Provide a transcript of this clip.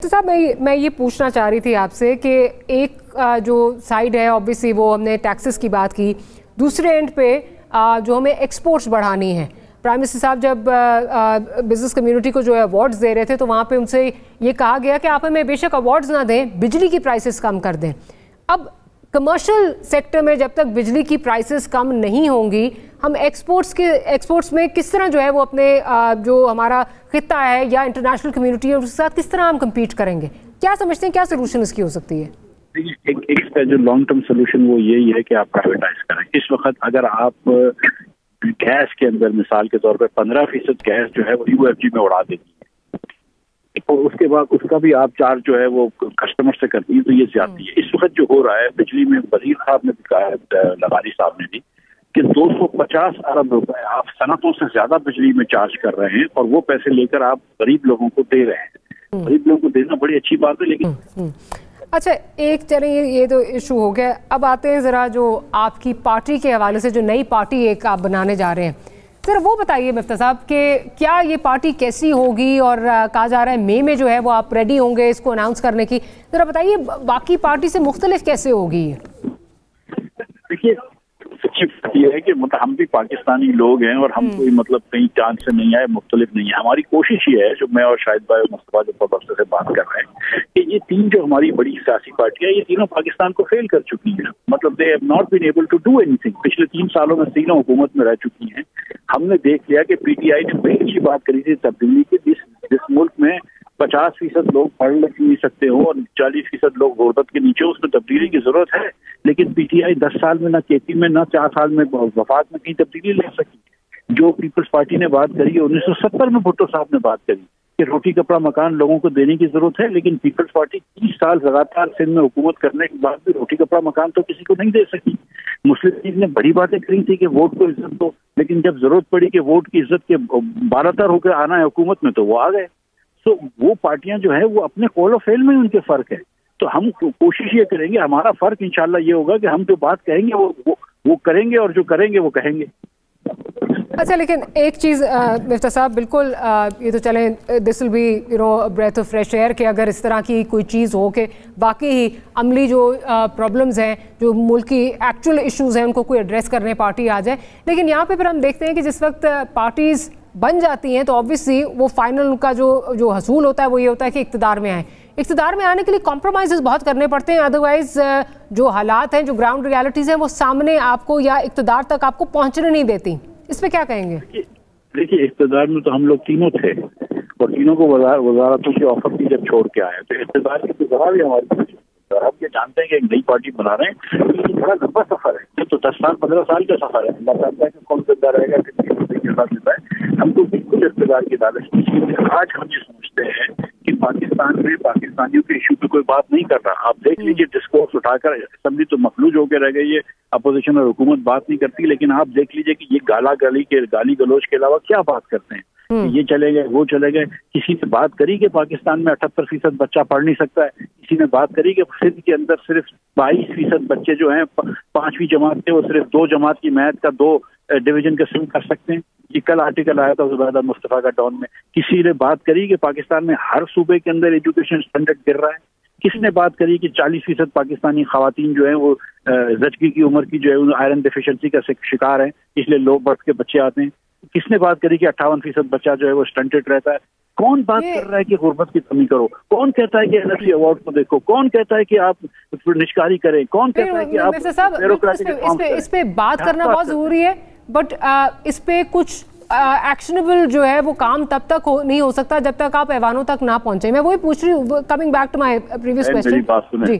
तो साहब मैं ये पूछना चाह रही थी आपसे कि एक जो साइड है ऑब्वियसली वो हमने टैक्सेस की बात की, दूसरे एंड पे जो हमें एक्सपोर्ट्स बढ़ानी है। प्राइम मिनिस्टर साहब जब बिज़नेस कम्युनिटी को जो है अवार्ड्स दे रहे थे तो वहाँ पे उनसे ये कहा गया कि आप हमें बेशक अवार्ड्स ना दें, बिजली की प्राइसेस कम कर दें। अब कमर्शियल सेक्टर में जब तक बिजली की प्राइसेस कम नहीं होंगी, हम एक्सपोर्ट्स में किस तरह जो है वो अपने जो हमारा खित्ता है या इंटरनेशनल कम्युनिटी है उसके साथ किस तरह हम कम्पीट करेंगे? क्या समझते हैं, क्या सोल्यूशन इसकी हो सकती है? एक इसका जो लॉन्ग टर्म सोल्यूशन वो यही है कि आप प्राइवेटाइज करें। इस वक्त अगर आप गैस के अंदर मिसाल के तौर पर 15% गैस जो है वो UFG में उड़ा देती है और उसके बाद उसका भी आप चार्ज जो है वो कस्टमर से करती है, तो ये ज्यादती है। इस वक्त जो हो रहा है बिजली में, वजीर साहब ने भी कहा है, लगारी साहब ने भी, कि 250 अरब रुपए आप सनतों से ज्यादा बिजली में चार्ज कर रहे हैं और वो पैसे लेकर आप गरीब लोगों को दे रहे हैं। गरीब लोगों को देना बड़ी अच्छी बात है, लेकिन अच्छा एक चलें ये तो इशू हो गया। अब आते हैं ज़रा जो आपकी पार्टी के हवाले से, जो नई पार्टी एक आप बनाने जा रहे हैं, ज़रा वो बताइए मिफ्ता साहब कि क्या ये पार्टी कैसी होगी और कहा जा रहा है मई में जो है वो आप रेडी होंगे इसको अनाउंस करने की। ज़रा बताइए बाकी पार्टी से मुख्तलिफ कैसे होगी? देखिए सच्ची बात यह है कि मतलब हम भी पाकिस्तानी लोग हैं और हम कोई मतलब कहीं चांद से नहीं आए, मुख्तलिफ नहीं है। हमारी कोशिश ये है, जो मैं और शाहिद भाई और मुस्तफा जो से बात कर रहे हैं, कि ये तीन जो हमारी बड़ी सियासी पार्टियां, ये तीनों पाकिस्तान को फेल कर चुकी हैं। मतलब they have not been able to do anything. पिछले 3 सालों में तीनों हुकूमत में रह चुकी हैं। हमने देख लिया कि PTI ने बड़ी अच्छी बात करी थी तब्दीली की। जिस मुल्क में 50% लोग पढ़ लिख नहीं सकते हो और 40% लोग गुर्बत के नीचे, उसमें तब्दीली की जरूरत है। लेकिन PTI 10 साल में, ना KP में, ना 4 साल में वफाक में कहीं तब्दीली ले सकी। जो पीपल्स पार्टी ने बात करी है, 1970 में भुट्टो साहब ने बात करी कि रोटी कपड़ा मकान लोगों को देने की जरूरत है, लेकिन पीपल्स पार्टी 30 साल लगातार सिंध में हुकूमत करने के बाद भी रोटी कपड़ा मकान तो किसी को नहीं दे सकी। मुस्लिम लीग ने बड़ी बातें करी थी कि वोट को इज्जत दो, लेकिन जब जरूरत पड़ी कि वोट की इज्जत के बारातर होकर आना है हुकूमत में, तो वो आ गए। तो वो पार्टियां जो है वो अपने कौल फेल में उनके फर्क है। तो हम कोशिश ये करेंगे, हमारा फर्क इंशाल्लाह ये होगा कि हम जो बात कहेंगे वो करेंगे और जो करेंगे वो कहेंगे। अच्छा, लेकिन एक चीज़ मिफ्ता साहब, बिल्कुल ये तो चलें, this will be breath of fresh air कि अगर इस तरह की कोई चीज़ हो कि वाकई ही अमली जो प्रॉब्लम्स हैं, जो मुल्क की एक्चुअल इश्यूज़ हैं, उनको कोई एड्रेस करने पार्टी आ जाए। लेकिन यहाँ पे फिर हम देखते हैं कि जिस वक्त पार्टीज़ बन जाती हैं तो ऑब्वियसली वो फाइनल उनका जो हसूल होता है वो ये होता है कि इक़्तिदार में आए। इक़्तिदार में आने के लिए कॉम्प्रोमाइज़ बहुत करने पड़ते हैं, अदरवाइज़ जो हालात हैं, जो ग्राउंड रियलिटीज़ हैं, वो सामने आपको या इक़्तिदार तक आपको पहुँचने नहीं देती। इस पे क्या कहेंगे? देखिए इक़्तिदार में तो हम लोग तीनों थे और तीनों को वज़ारतों की ऑफर की जब छोड़ के आए, तो इक़्तिदार की तो जगह भी हमारी। आप ये जानते हैं कि एक नई पार्टी बना रहे हैं, तो ये बड़ा लंबा सफर है, तो 10 साल 15 साल का सफर है। अल्लाह जानता है कि कौन जिंदा रहेगा, कितनी देता है। हमको बिल्कुल इक़्तिदार की लालच नहीं है। आज हम ये समझते हैं कि पाकिस्तान में पाकिस्तानियों के इशू पे कोई बात नहीं कर रहा। आप देख लीजिए, डिस्कोर्स उठाकर असेंबली तो मखलूज होकर रह गई है, अपोजिशन और हुकूमत बात नहीं करती। लेकिन आप देख लीजिए कि ये गाली गलोच के अलावा क्या बात करते हैं। ये चले गए, वो चले गए। किसी ने बात करी कि पाकिस्तान में 78% बच्चा पढ़ नहीं सकता है। किसी ने बात करी कि सिंध के अंदर सिर्फ 22% बच्चे जो हैं 5वीं जमात के, वो सिर्फ 2 जमात की मैथ का 2 डिवीजन का सिम कर सकते हैं। ये कल आर्टिकल आया था ज़ुबैदा मुस्तफा का डॉन में। किसी ने बात करी कि पाकिस्तान में हर सूबे के अंदर एजुकेशन स्टैंडर्ड गिर रहा है। किसने बात करी कि 40% पाकिस्तानी खवातीन जो है वो ज़चगी की उम्र की जो है आयरन डिफिशिएंसी का शिकार है, इसलिए लो बर्थ के बच्चे आते हैं। किसने बात करी कि 58% बच्चा जो है वो स्टंटेड रहता है। कौन बात कर रहा है कि गुर्बत की कमी करो? कौन कहता है कि एनर्जी अवार्ड को देखो? कौन कहता है कि आप निष्कारी करें? कौन कहता है कि आप इस पे बात करना बहुत जरूरी है, बट इस पे कुछ एक्शनेबल जो है वो काम तब तक नहीं हो सकता जब तक आप ऐवानों तक ना पहुंचे। मैं वही पूछ रही हूँ, coming back to my previous question.